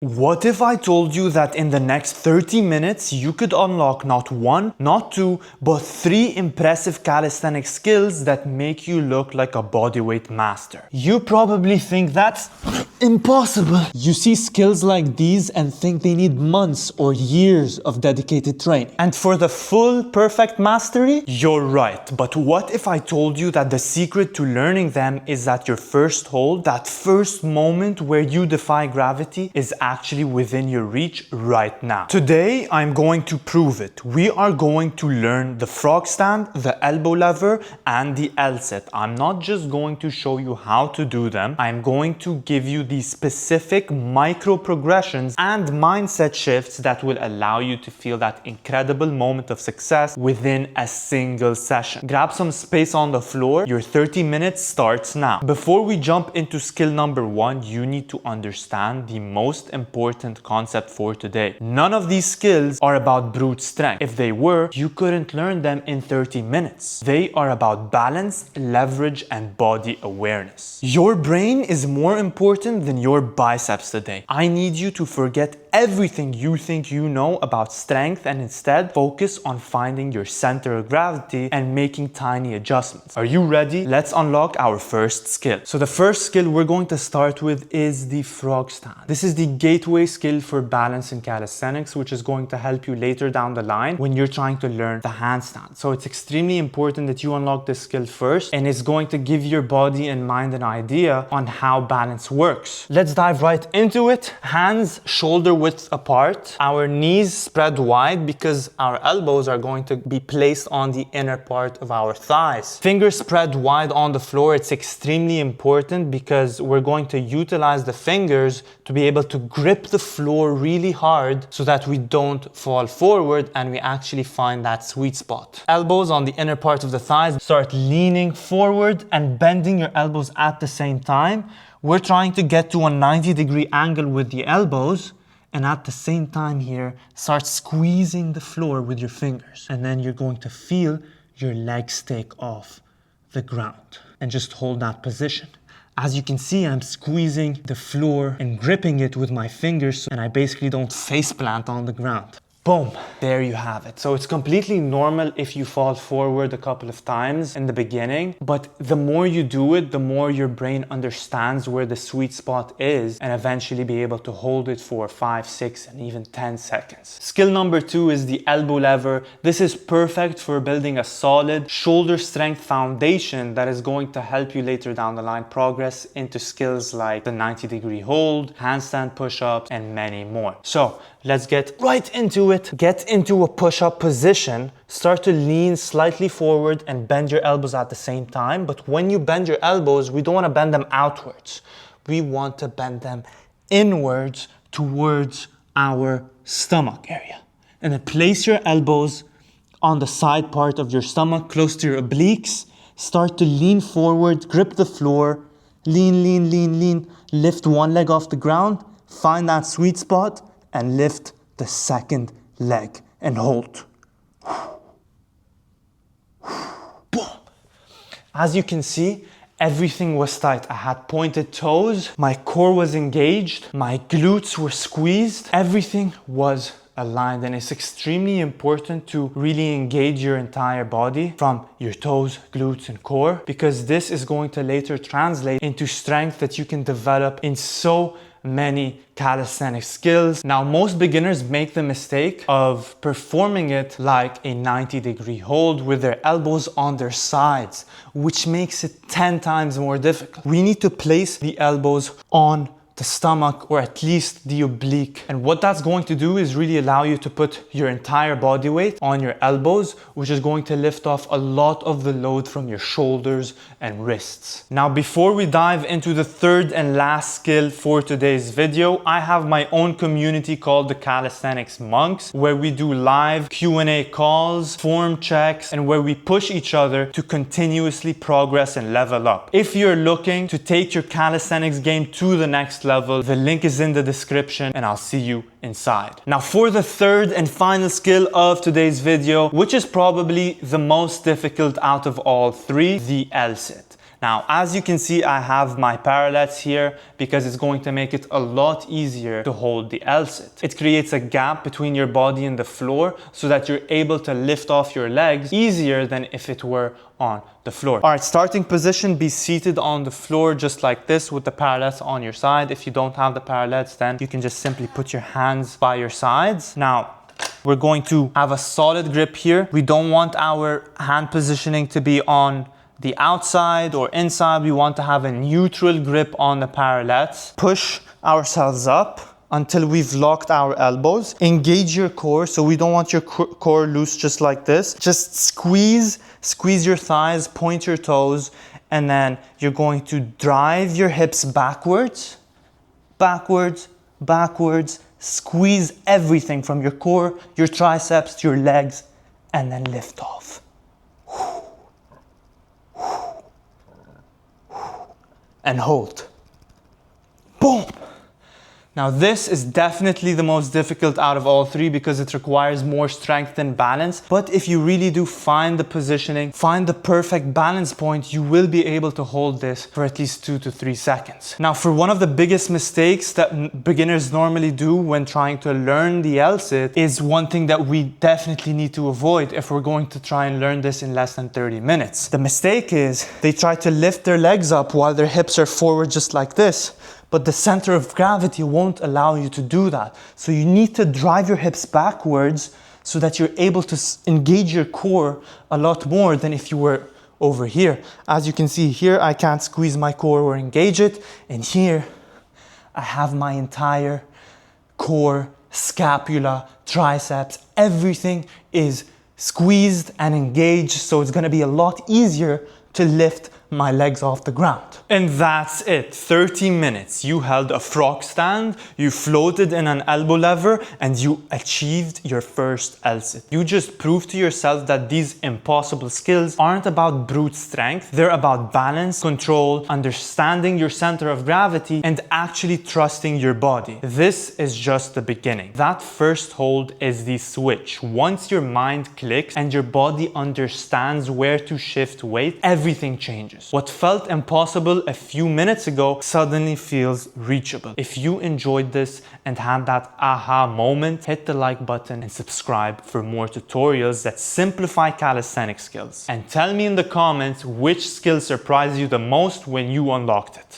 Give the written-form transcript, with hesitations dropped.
What if I told you that in the next 30 minutes you could unlock not one, not two, but 3 impressive calisthenics skills that make you look like a bodyweight master? You probably think that's impossible. You see skills like these and think they need months or years of dedicated training. And for the full perfect mastery, you're right. But what if I told you that the secret to learning them is that your first hold, that first moment where you defy gravity, is actually within your reach right now? Today, I'm going to prove it. We are going to learn the frog stand, the elbow lever, and the L sit. I'm not just going to show you how to do them. I'm going to give you the specific micro progressions and mindset shifts that will allow you to feel that incredible moment of success within a single session. Grab some space on the floor. Your 30 minutes starts now. Before we jump into skill number 1, you need to understand the most important concept for today. None of these skills are about brute strength. If they were, you couldn't learn them in 30 minutes. They are about balance, leverage, and body awareness. Your brain is more important than your biceps today. I need you to forget everything you think you know about strength and instead focus on finding your center of gravity and making tiny adjustments. Are you ready? Let's unlock our first skill. So the first skill we're going to start with is the frog stand. This is the gateway skill for balance in calisthenics, which is going to help you later down the line when you're trying to learn the handstand. So it's extremely important that you unlock this skill first, and it's going to give your body and mind an idea on how balance works. Let's dive right into it. Hands shoulder width apart, our knees spread wide because our elbows are going to be placed on the inner part of our thighs. Fingers spread wide on the floor. It's extremely important because we're going to utilize the fingers to be able to grip the floor really hard so that we don't fall forward and we actually find that sweet spot. Elbows on the inner part of the thighs. Start leaning forward and bending your elbows at the same time. We're trying to get to a 90-degree angle with the elbows, and at the same time here, start squeezing the floor with your fingers. And then you're going to feel your legs take off the ground and just hold that position. As you can see, I'm squeezing the floor and gripping it with my fingers, and I basically don't face plant on the ground. Boom, there you have it. So it's completely normal if you fall forward a couple of times in the beginning, but the more you do it, the more your brain understands where the sweet spot is and eventually be able to hold it for 5, 6, and even 10 seconds. Skill number 2 is the elbow lever. This is perfect for building a solid shoulder strength foundation that is going to help you later down the line progress into skills like the 90-degree hold, handstand push-ups, and many more. So let's get right into it. Get into a push-up position. Start to lean slightly forward and bend your elbows at the same time. But when you bend your elbows, we don't want to bend them outwards. We want to bend them inwards towards our stomach area. And then place your elbows on the side part of your stomach, close to your obliques. Start to lean forward, grip the floor. Lean, lean, lean, lean. Lift one leg off the ground. Find that sweet spot and lift the second leg and hold. Boom. As you can see, everything was tight. I had pointed toes, my core was engaged, my glutes were squeezed, everything was aligned, and it's extremely important to really engage your entire body from your toes, glutes, and core, because this is going to later translate into strength that you can develop in so many calisthenic skills. Now, most beginners make the mistake of performing it like a 90-degree hold with their elbows on their sides, which makes it 10 times more difficult. We need to place the elbows on the stomach, or at least the oblique. And what that's going to do is really allow you to put your entire body weight on your elbows, which is going to lift off a lot of the load from your shoulders and wrists. Now, before we dive into the third and last skill for today's video, I have my own community called the Calisthenics Monks, where we do live Q&A calls, form checks, and where we push each other to continuously progress and level up. If you're looking to take your calisthenics game to the next level, the link is in the description, and I'll see you inside. Now, for the third and final skill of today's video, which is probably the most difficult out of all three, the L sit. Now, as you can see, I have my parallettes here because it's going to make it a lot easier to hold the L-sit. It creates a gap between your body and the floor so that you're able to lift off your legs easier than if it were on the floor. All right, starting position, be seated on the floor just like this with the parallettes on your side. If you don't have the parallettes, then you can just simply put your hands by your sides. Now, we're going to have a solid grip here. We don't want our hand positioning to be on the outside or inside. We want to have a neutral grip on the parallettes. Push ourselves up until we've locked our elbows. Engage your core, so we don't want your core loose just like this. Just squeeze your thighs, point your toes, and then you're going to drive your hips backwards, backwards, backwards. Squeeze everything from your core, your triceps to your legs, and then lift off. And hold. Boom. Now this is definitely the most difficult out of all three because it requires more strength and balance. But if you really do find the positioning, find the perfect balance point, you will be able to hold this for at least 2 to 3 seconds. Now, for one of the biggest mistakes that beginners normally do when trying to learn the L-sit is one thing that we definitely need to avoid if we're going to try and learn this in less than 30 minutes. The mistake is they try to lift their legs up while their hips are forward just like this. But the center of gravity won't allow you to do that. So you need to drive your hips backwards so that you're able to engage your core a lot more than if you were over here. As you can see here, I can't squeeze my core or engage it. And here, I have my entire core, scapula, triceps, everything is squeezed and engaged. So it's gonna be a lot easier to lift my legs off the ground. And that's it. 30 minutes. You held a frog stand, you floated in an elbow lever, and you achieved your first L-sit. You just proved to yourself that these impossible skills aren't about brute strength. They're about balance, control, understanding your center of gravity, and actually trusting your body. This is just the beginning. That first hold is the switch. Once your mind clicks and your body understands where to shift weight, everything changes. What felt impossible a few minutes ago suddenly feels reachable. If you enjoyed this and had that aha moment, hit the like button and subscribe for more tutorials that simplify calisthenics skills. And tell me in the comments which skill surprised you the most when you unlocked it.